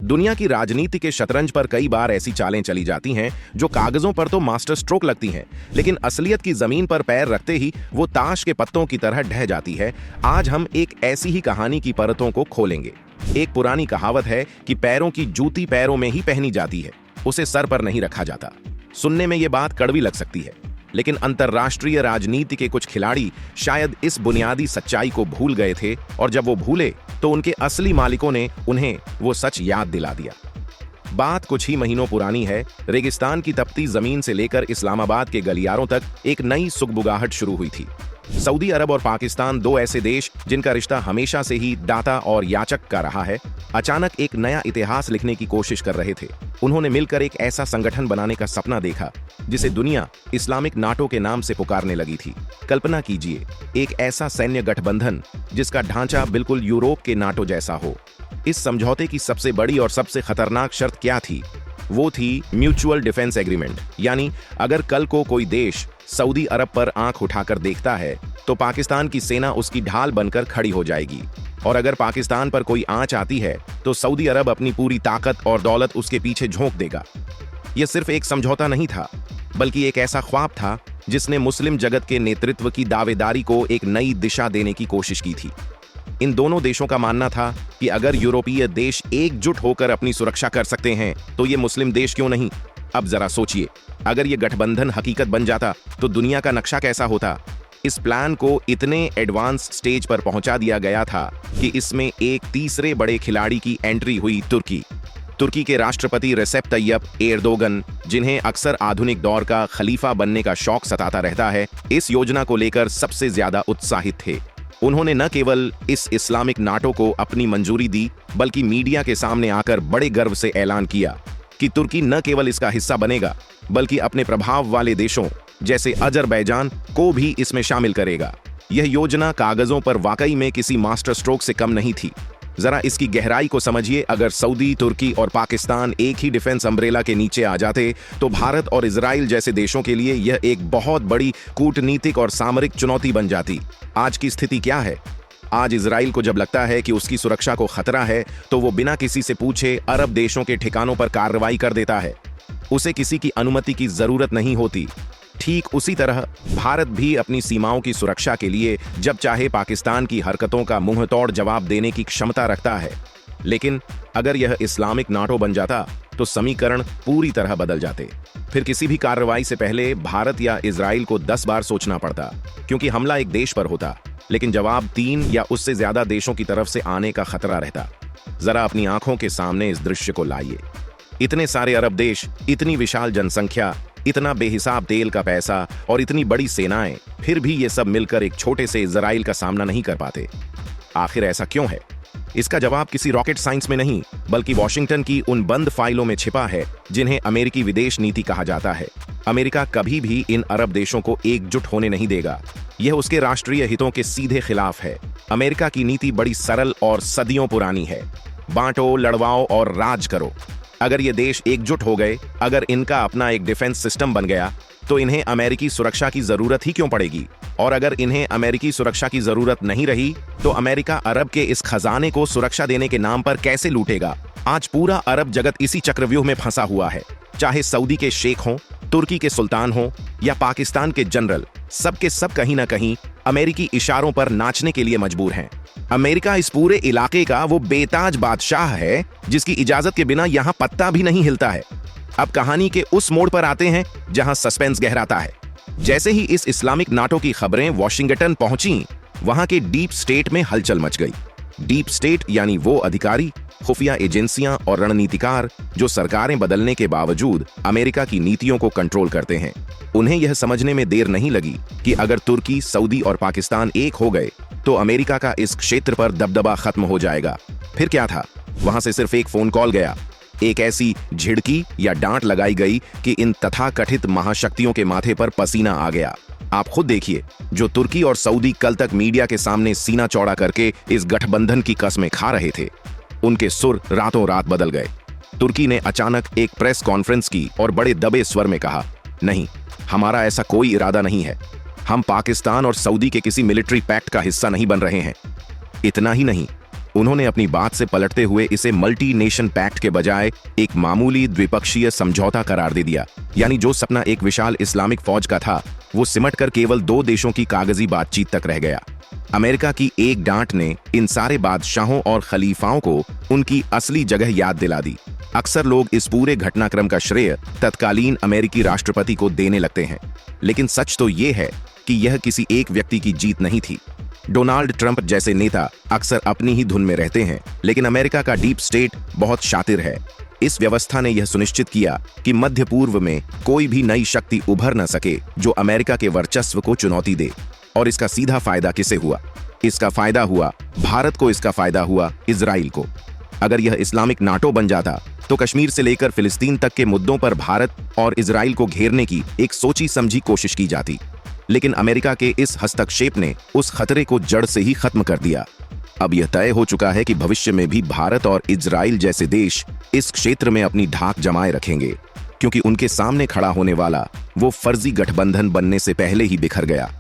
दुनिया की राजनीति के शतरंज पर कई बार ऐसी चालें चली जाती हैं जो कागजों पर तो मास्टर स्ट्रोक लगती हैं, लेकिन असलियत की जमीन पर पैर रखते ही वो ताश के पत्तों की तरह ढह जाती है। आज हम एक ऐसी ही कहानी की परतों को खोलेंगे। एक पुरानी कहावत है कि पैरों की जूती पैरों में ही पहनी जाती है, उसे सर पर नहीं रखा जाता। सुनने में ये बात कड़वी लग सकती है, लेकिन अंतर्राष्ट्रीय राजनीति के कुछ खिलाड़ी शायद इस बुनियादी सच्चाई को भूल गए थे, और जब वो भूले तो उनके असली मालिकों ने उन्हें वो सच याद दिला दिया। बात कुछ ही महीनों पुरानी है। रेगिस्तान की तपती जमीन से लेकर इस्लामाबाद के गलियारों तक एक नई सुगबुगाहट शुरू हुई थी। सऊदी अरब और पाकिस्तान, दो ऐसे देश जिनका रिश्ता हमेशा से ही दाता और याचक का रहा है, अचानक एक नया इतिहास लिखने की कोशिश कर रहे थे। उन्होंने मिलकर एक ऐसा संगठन बनाने का सपना देखा जिसे दुनिया इस्लामिक नाटो के नाम से पुकारने लगी थी। कल्पना कीजिए, एक ऐसा सैन्य गठबंधन जिसका ढांचा बिल्कुल यूरोप के नाटो जैसा हो। इस समझौते की सबसे बड़ी और सबसे खतरनाक शर्त क्या थी? वो थी म्यूचुअल डिफेंस एग्रीमेंट, यानी अगर कल को कोई देश सऊदी अरब पर आंख उठाकर देखता है तो पाकिस्तान की सेना उसकी ढाल बनकर खड़ी हो जाएगी, और अगर पाकिस्तान पर कोई आंच आती है तो सऊदी अरब अपनी पूरी ताकत और दौलत उसके पीछे झोंक देगा। यह सिर्फ एक समझौता नहीं था, बल्कि एक ऐसा ख्वाब था जिसने मुस्लिम जगत के नेतृत्व की दावेदारी को एक नई दिशा देने की कोशिश की थी। इन दोनों देशों का मानना था कि अगर यूरोपीय देश एकजुट होकर अपनी सुरक्षा कर सकते हैं तो ये मुस्लिम देश क्यों नहीं। अब जरा सोचिए, अगर ये गठबंधन हकीकत बन जाता तो दुनिया का नक्शा कैसा होता। इस प्लान को इतने एडवांस स्टेज पर पहुंचा दिया गया था कि इसमें एक तीसरे बड़े खिलाड़ी की एंट्री हुई, तुर्की के राष्ट्रपति रेसेप तैयप एर्दोगन, जिन्हें अक्सर आधुनिक दौर का खलीफा बनने का शौक सताता रहता है, इस योजना को लेकर सबसे ज्यादा उत्साहित थे। उन्होंने न केवल इस इस्लामिक नाटो को अपनी मंजूरी दी, बल्कि मीडिया के सामने आकर बड़े गर्व से ऐलान किया कि तुर्की न केवल इसका हिस्सा बनेगा, बल्कि अपने प्रभाव वाले देशों जैसे अजरबैजान को भी इसमें शामिल करेगा। यह योजना कागजों पर वाकई में किसी मास्टर स्ट्रोक से कम नहीं थी। जरा इसकी गहराई को समझिए। अगर सऊदी, तुर्की और पाकिस्तान एक ही डिफेंस अम्ब्रेला के नीचे आ जाते तो भारत और इजराइल जैसे देशों के लिए यह एक बहुत बड़ी कूटनीतिक और सामरिक चुनौती बन जाती। आज की स्थिति क्या है? आज इजराइल को जब लगता है कि उसकी सुरक्षा को खतरा है तो वो बिना किसी से पूछे अरब देशों के ठिकानों पर कार्रवाई कर देता है। उसे किसी की अनुमति की जरूरत नहीं होती। ठीक उसी तरह भारत भी अपनी सीमाओं की सुरक्षा के लिए जब चाहे पाकिस्तान की हरकतों का मुंहतोड़ जवाब देने की क्षमता रखता है। लेकिन अगर यह इस्लामिक नाटो बन जाता तो समीकरण पूरी तरह बदल जाते। फिर किसी भी कार्रवाई से पहले भारत या इजराइल को 10 बार सोचना पड़ता, क्योंकि हमला एक देश पर होता, लेकिन जवाब 3 या उससे ज्यादा देशों की तरफ से आने का खतरा रहता। जरा अपनी आंखों के सामने इस दृश्य को लाइए। इतने सारे अरब देश, इतनी विशाल जनसंख्या, इतना बेहिसाब तेल का पैसा और इतनी बड़ी सेनाएं, फिर भी ये सब मिलकर एक छोटे से इजराइल का सामना नहीं कर पाते। आखिर ऐसा क्यों है? इसका जवाब किसी रॉकेट साइंस में नहीं, बल्कि वॉशिंगटन की उन बंद फाइलों में छिपा है जिन्हें अमेरिकी विदेश नीति कहा जाता है। अमेरिका कभी भी इन अरब देशों को एकजुट होने नहीं देगा। यह उसके राष्ट्रीय हितों के सीधे खिलाफ है। अमेरिका की नीति बड़ी सरल और सदियों पुरानी है। बांटो, लड़वाओ और राज करो। अगर ये देश एकजुट हो गए, अगर इनका अपना एक डिफेंस सिस्टम बन गया, तो इन्हें अमेरिकी सुरक्षा की जरूरत ही क्यों पड़ेगी? और अगर इन्हें अमेरिकी सुरक्षा की जरूरत नहीं रही तो अमेरिका अरब के इस खजाने को सुरक्षा देने के नाम पर कैसे लूटेगा? आज पूरा अरब जगत इसी चक्रव्यूह में फंसा हुआ है। चाहे सऊदी के शेख हों, तुर्की के सुल्तान हों या पाकिस्तान के जनरल, सबके सब कहीं ना कहीं अमेरिकी इशारों पर नाचने के लिए मजबूर हैं। अमेरिका इस पूरे इलाके का वो बेताज बादशाह है जिसकी इजाजत के बिना यहां पत्ता भी नहीं हिलता है। अब कहानी के उस मोड़ पर आते हैं जहां सस्पेंस गहराता है। जैसे ही इस इस्लामिक नाटो की खबरें वॉशिंगटन पहुंची, वहां के डीप स्टेट में हलचल मच गई। डीप स्टेट यानी वो अधिकारी, खुफिया एजेंसियां और रणनीतिकार जो सरकारें बदलने के बावजूद अमेरिका की नीतियों को कंट्रोल करते हैं। उन्हें यह समझने में देर नहीं लगी कि अगर तुर्की, सऊदी और पाकिस्तान एक हो गए तो अमेरिका का इस क्षेत्र पर दबदबा खत्म हो जाएगा। फिर क्या था? वहां से सिर्फ एक फोन कॉल गया, एक ऐसी झिड़की या डांट लगाई गई कि इन तथाकथित महाशक्तियों के माथे पर पसीना आ गया। आप खुद देखिए, जो तुर्की और सऊदी कल तक मीडिया के सामने सीना चौड़ा करके इस गठबंधन की कस्में खा रहे थे, उनके सुर रातों रात बदल गए। तुर्की ने अचानक एक प्रेस कॉन्फ्रेंस की और बड़े दबे स्वर में कहा, नहीं, हमारा ऐसा कोई इरादा नहीं है। हम पाकिस्तान और सऊदी के किसी मिलिट्री पैक्ट का हिस्सा नहीं बन रहे हैं। इतना ही नहीं, उन्होंने अपनी बात से पलटते हुए इसे मल्टी नेशन पैक्ट के बजाय एक मामूली द्विपक्षीय समझौता करार दे दिया। यानी जो सपना एक विशाल इस्लामिक फौज का था, वो सिमटकर केवल 2 देशों की कागजी बातचीत तक रह गया। अमेरिका की एक डांट ने इन सारे बादशाहों और खलीफाओं को उनकी असली जगह याद दिला दी। अक्सर लोग इस पूरे घटनाक्रम का श्रेय तत्कालीन अमेरिकी राष्ट्रपति को देने लगते हैं, लेकिन सच तो ये है कि यह किसी एक व्यक्ति की जीत नहीं थी। डोनाल्ड ट्रंप जैसे नेता अक्सर अपनी ही धुन में रहते हैं, लेकिन अमेरिका का डीप स्टेट बहुत शातिर है। इस व्यवस्था ने यह सुनिश्चित किया कि मध्य पूर्व में कोई भी नई शक्ति उभर न सके जो अमेरिका के वर्चस्व को चुनौती दे। और इसका सीधा फायदा किसे हुआ? इसका फायदा हुआ भारत को, इसका फायदा हुआ इजराइल को। अगर यह इस्लामिक नाटो बन जाता तो कश्मीर से लेकर फिलिस्तीन तक के मुद्दों पर भारत और इजराइल को घेरने की एक सोची समझी कोशिश की जाती। लेकिन अमेरिका के इस हस्तक्षेप ने उस खतरे को जड़ से ही खत्म कर दिया। अब यह तय हो चुका है कि भविष्य में भी भारत और इजराइल जैसे देश इस क्षेत्र में अपनी धाक जमाए रखेंगे, क्योंकि उनके सामने खड़ा होने वाला वो फर्जी गठबंधन बनने से पहले ही बिखर गया।